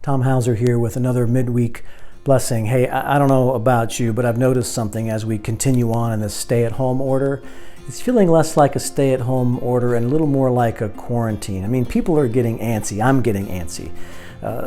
Tom Hauser here with another midweek blessing. Hey, I don't know about you, but I've noticed something as we continue on in this stay-at-home order. It's feeling less like a stay-at-home order and a little more like a quarantine. I mean, people are getting antsy. I'm getting antsy.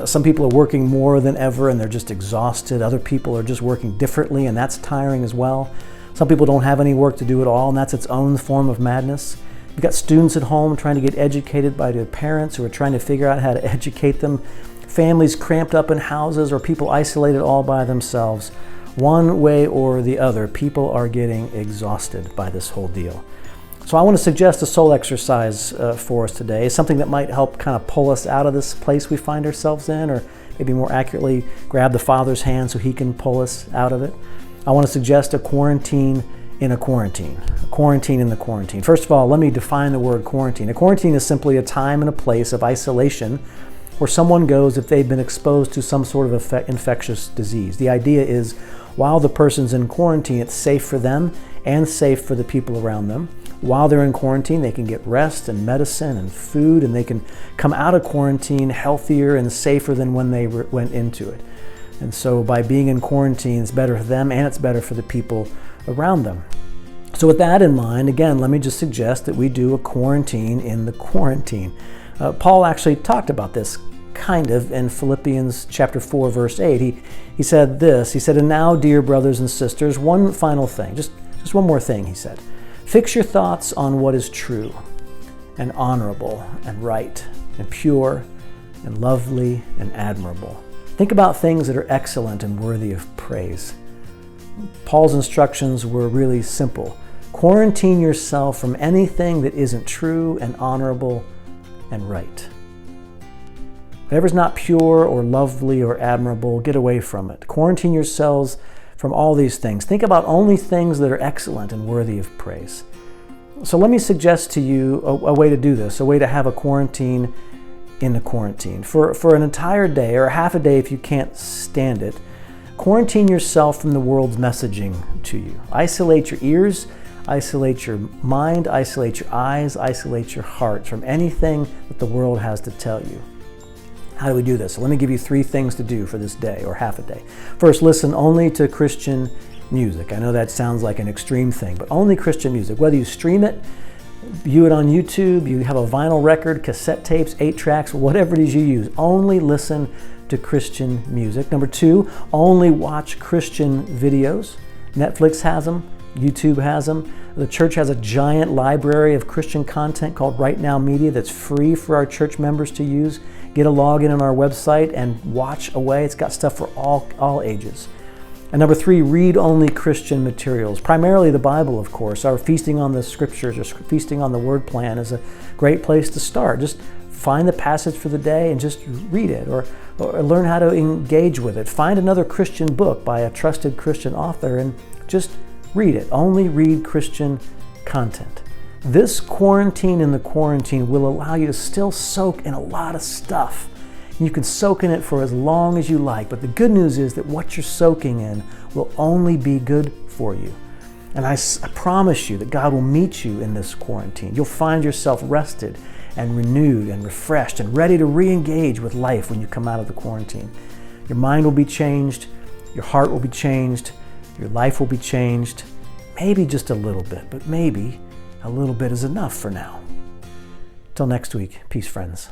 Some people are working more than ever and they're just exhausted. Other people are just working differently and that's tiring as well. Some people don't have any work to do at all and that's its own form of madness. You've got students at home trying to get educated by their parents who are trying to figure out how to educate them. Families cramped up in houses or people isolated all by themselves. One way or the other, people are getting exhausted by this whole deal. So I want to suggest a soul exercise for us today, something that might help kind of pull us out of this place we find ourselves in, or maybe more accurately, grab the Father's hand so He can pull us out of it. I want to suggest a quarantine in a quarantine. A quarantine in the quarantine. First of all, let me define the word quarantine. A quarantine is simply a time and a place of isolation where someone goes if they've been exposed to some sort of infectious disease. The idea is while the person's in quarantine, it's safe for them and safe for the people around them. While they're in quarantine, they can get rest and medicine and food, and they can come out of quarantine healthier and safer than when they went into it. And so by being in quarantine, it's better for them and it's better for the people around them. So with that in mind, again, let me just suggest that we do a quarantine in the quarantine. Paul actually talked about this kind of in Philippians chapter 4, verse 8. He said this, he said, "And now, dear brothers and sisters, one final thing, just one more thing," he said. "Fix your thoughts on what is true and honorable and right and pure and lovely and admirable. Think about things that are excellent and worthy of praise." Paul's instructions were really simple. Quarantine yourself from anything that isn't true and honorable and right. Whatever's not pure or lovely or admirable, get away from it. Quarantine yourselves from all these things. Think about only things that are excellent and worthy of praise. So let me suggest to you a way to do this, a way to have a quarantine in a quarantine. For an entire day or half a day if you can't stand it, quarantine yourself from the world's messaging to you. Isolate your ears, isolate your mind, isolate your eyes, isolate your heart from anything that the world has to tell you. How do we do this? So let me give you 3 things to do for this day or half a day. First, listen only to Christian music. I know that sounds like an extreme thing, but only Christian music. Whether you stream it, view it on YouTube, you have a vinyl record, cassette tapes, 8 tracks, whatever it is you use, only listen to Christian music. Number 2, only watch Christian videos. Netflix has them. YouTube has them. The church has a giant library of Christian content called Right Now Media that's free for our church members to use. Get a login on our website and watch away. It's got stuff for all ages. And number 3, read only Christian materials, primarily the Bible, of course. Our Feasting on the Scriptures or Feasting on the Word plan is a great place to start. Just find the passage for the day and just read it or learn how to engage with it. Find another Christian book by a trusted Christian author and just read it. Only read Christian content. This quarantine in the quarantine will allow you to still soak in a lot of stuff. You can soak in it for as long as you like, but the good news is that what you're soaking in will only be good for you. And I promise you that God will meet you in this quarantine. You'll find yourself rested and renewed and refreshed and ready to re-engage with life when you come out of the quarantine. Your mind will be changed, your heart will be changed, your life will be changed, maybe just a little bit, but maybe a little bit is enough for now. Till next week, peace, friends.